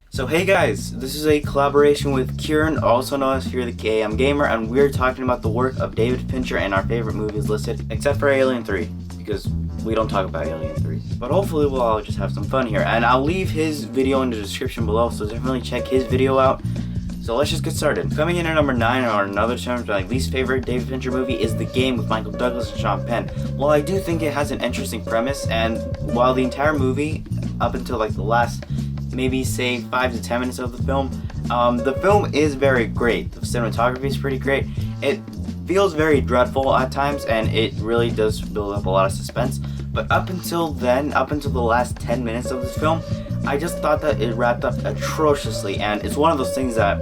So hey guys, this is a collaboration with Kieran, also known as FEARth the KM Gamer, and we're talking about the work of David Fincher and our favorite movies listed, except for Alien 3, because we don't talk about Alien 3. But hopefully we'll all just have some fun here, and I'll leave his video in the description below, so definitely check his video out. So let's just get started. Coming in at number 9, or another term, my least favorite David Fincher movie is The Game with Michael Douglas and Sean Penn. While I do think it has an interesting premise, and while the entire movie, up until like the last maybe say 5 to 10 minutes of the film is very great. The cinematography is pretty great. It feels very dreadful at times, and it really does build up a lot of suspense. But up until then, up until the last 10 minutes of this film, I just thought that it wrapped up atrociously, and it's one of those things that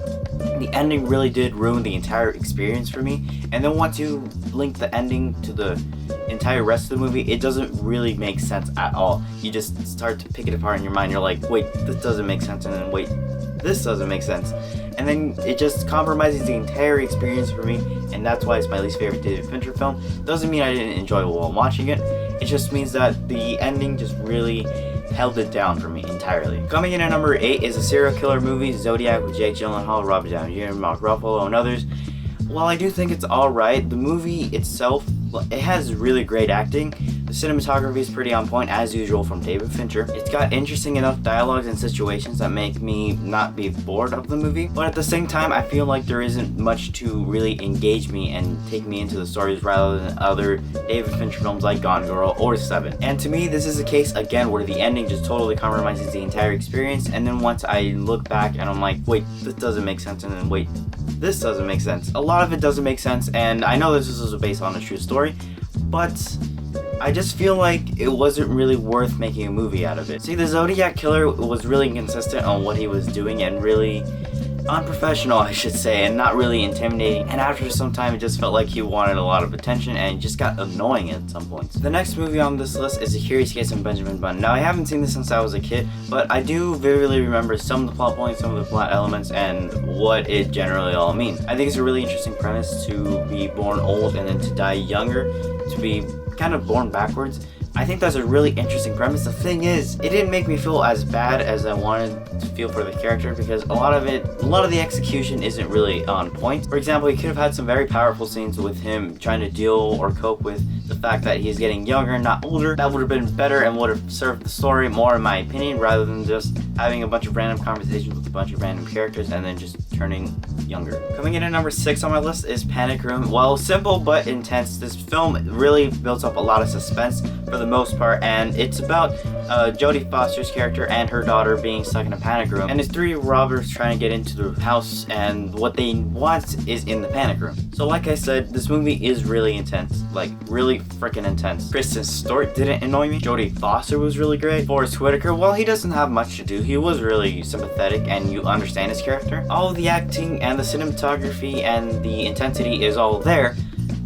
the ending really did ruin the entire experience for me. And then once you link the ending to the entire rest of the movie, it doesn't really make sense at all. You just start to pick it apart in your mind. You're like, wait, this doesn't make sense, and then wait, this doesn't make sense. And then it just compromises the entire experience for me, and that's why it's my least favorite David Fincher film. Doesn't mean I didn't enjoy it while watching it. It just means that the ending just really held it down for me entirely. Coming in at number 8 is a serial killer movie, Zodiac, with Jake Gyllenhaal, Robert Downey Jr., Mark Ruffalo, and others. While I do think it's alright, the movie itself, it has really great acting. The cinematography is pretty on point as usual from David Fincher. It's got interesting enough dialogues and situations that make me not be bored of the movie, but at the same time I feel like there isn't much to really engage me and take me into the stories rather than other David Fincher films like Gone Girl or Seven. And to me this is a case again where the ending just totally compromises the entire experience, and then once I look back and I'm like, wait, this doesn't make sense, and then wait, this doesn't make sense. A lot of it doesn't make sense, and I know this is based on a true story, but I just feel like it wasn't really worth making a movie out of it. See, the Zodiac Killer was really inconsistent on what he was doing and really unprofessional, I should say, and not really intimidating, and after some time it just felt like he wanted a lot of attention and just got annoying at some points. The next movie on this list is A Curious Case of Benjamin Button. Now I haven't seen this since I was a kid, but I do vividly remember some of the plot points, some of the plot elements, and what it generally all means. I think it's a really interesting premise to be born old and then to die younger, to be kind of born backwards. I think that's a really interesting premise. The thing is, it didn't make me feel as bad as I wanted to feel for the character, because a lot of the execution isn't really on point. For example, he could have had some very powerful scenes with him trying to deal or cope with the fact that he's getting younger, not older. That would have been better and would have served the story more, in my opinion, rather than just having a bunch of random conversations with a bunch of random characters and then just turning younger. Coming in at number 6 on my list is Panic Room. While simple but intense, this film really builds up a lot of suspense for the most part, and it's about Jodie Foster's character and her daughter being stuck in a panic room, and it's 3 robbers trying to get into the house, and what they want is in the panic room. So like I said, this movie is really intense, like really freaking intense. Kristen Stewart didn't annoy me. Jodie Foster was really great. Forrest Whitaker, while he doesn't have much to do, he was really sympathetic and you understand his character. All of the acting and the cinematography and the intensity is all there.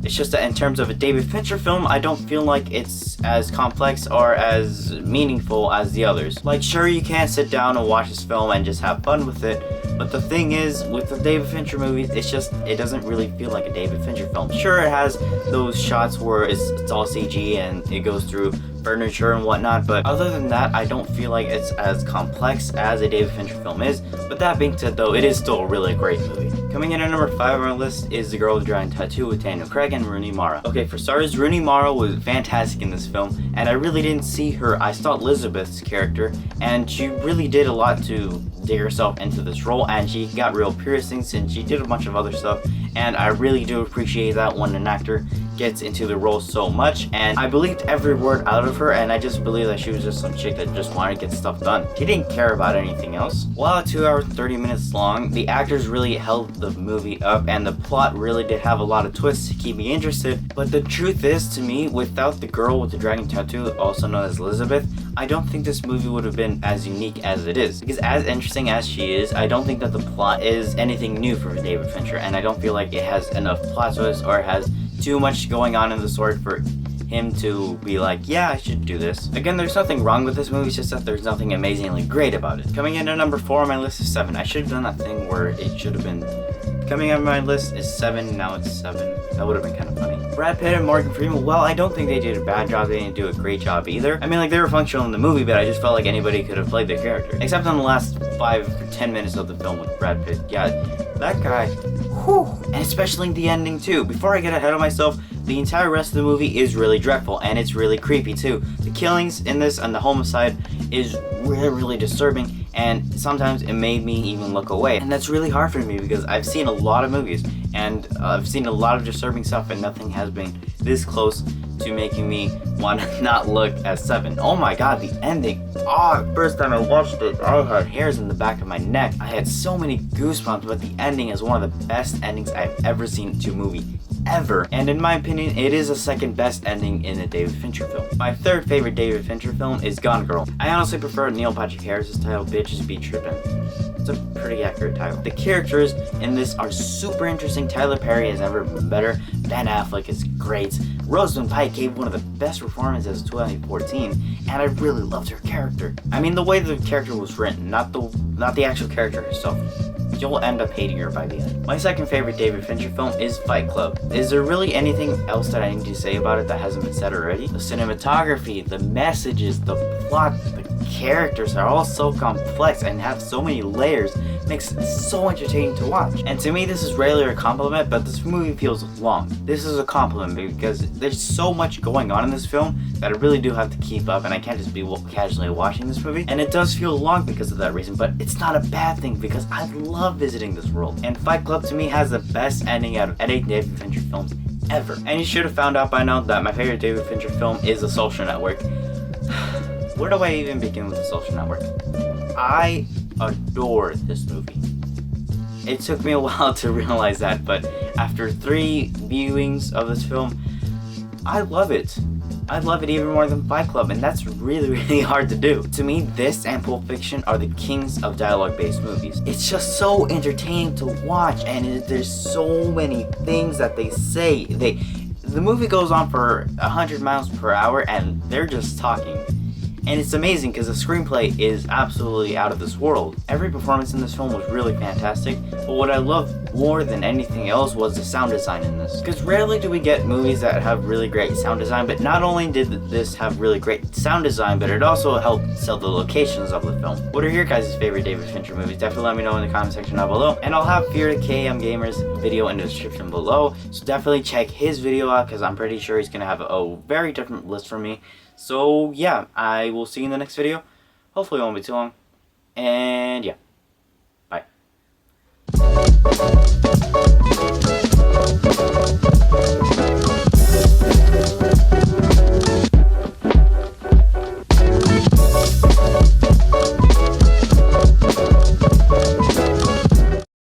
It's just that in terms of a David Fincher film, I don't feel like it's as complex or as meaningful as the others. Like, sure, you can sit down and watch this film and just have fun with it, but the thing is, with the David Fincher movies, it doesn't really feel like a David Fincher film. Sure, it has those shots where it's all CG and it goes through furniture and whatnot, but other than that, I don't feel like it's as complex as a David Fincher film is. But that being said though, it is still a really great movie. Coming in at number 5 on our list is The Girl with the Dragon Tattoo with Daniel Craig and Rooney Mara. Okay, for starters, Rooney Mara was fantastic in this film, and I really didn't see her. I saw Elizabeth's character, and she really did a lot to dig herself into this role, and she got real piercings and she did a bunch of other stuff, and I really do appreciate that when an actor gets into the role so much, and I believed every word out of her, and I just believe that she was just some chick that just wanted to get stuff done. She didn't care about anything else. While 2 hours and 30 minutes long, the actors really held the movie up, and the plot really did have a lot of twists to keep me interested. But the truth is, to me, without the girl with the dragon tattoo, also known as Elizabeth, I don't think this movie would have been as unique as it is. Because as interesting as she is, I don't think that the plot is anything new for David Fincher, and I don't feel like it has enough plot twists or has too much going on in the story for him to be like, yeah, I should do this. Again, there's nothing wrong with this movie, it's just that there's nothing amazingly great about it. Coming in at number 4 on my list is 7. I should have done that thing where it should have been coming on my list is 7, now it's 7. That would have been kind of funny. Brad Pitt and Morgan Freeman, well, I don't think they did a bad job. They didn't do a great job either. I mean, like, they were functional in the movie, but I just felt like anybody could have played their character. Except in the last 5 or 10 minutes of the film with Brad Pitt. Yeah, that guy, whew. And especially the ending too. Before I get ahead of myself, the entire rest of the movie is really dreadful, and it's really creepy too. The killings in this and the homicide is really, really disturbing, and sometimes it made me even look away. And that's really hard for me because I've seen a lot of movies, and I've seen a lot of disturbing stuff, and nothing has been this close to making me want to not look at 7. Oh my god, the ending. Oh, first time I watched it, I had hairs in the back of my neck. I had so many goosebumps, but the ending is one of the best endings I've ever seen to a movie. Ever. And in my opinion, it is the second best ending in a David Fincher film. My third favorite David Fincher film is Gone Girl. I honestly prefer Neil Patrick Harris's title, Bitches Be Trippin'. It's a pretty accurate title. The characters in this are super interesting. Tyler Perry has never been better. Ben Affleck is great. Rosamund Pike gave one of the best performances of 2014, and I really loved her character. I mean, the way the character was written, not the actual character herself. You'll end up hating her by the end. My second favorite David Fincher film is Fight Club. Is there really anything else that I need to say about it that hasn't been said already? The cinematography, the messages, the plot, the characters are all so complex and have so many layers, makes it so entertaining to watch. And to me, this is rarely a compliment, but this movie feels long. This is a compliment because there's so much going on in this film that I really do have to keep up, and I can't just be casually watching this movie. And it does feel long because of that reason, but it's not a bad thing because I love visiting this world. And Fight Club to me has the best ending out of any David Fincher films ever. And you should have found out by now that my favorite David Fincher film is The Social Network. Where do I even begin with The Social Network? I adore this movie. It took me a while to realize that, but after 3 viewings of this film, I love it. I love it even more than Fight Club, and that's really, really hard to do. To me, this and Pulp Fiction are the kings of dialogue-based movies. It's just so entertaining to watch, and there's so many things that they say. The movie goes on for 100 miles per hour, and they're just talking. And it's amazing because the screenplay is absolutely out of this world. Every performance in this film was really fantastic, but what I loved more than anything else was the sound design in this. Because rarely do we get movies that have really great sound design, but not only did this have really great sound design, but it also helped sell the locations of the film. What are your guys' favorite David Fincher movies? Definitely let me know in the comment section down below. And I'll have FEARth Gamer's video in the description below, so definitely check his video out because I'm pretty sure he's going to have a very different list from me. So yeah, I will see you in the next video. Hopefully it won't be too long. And yeah, bye.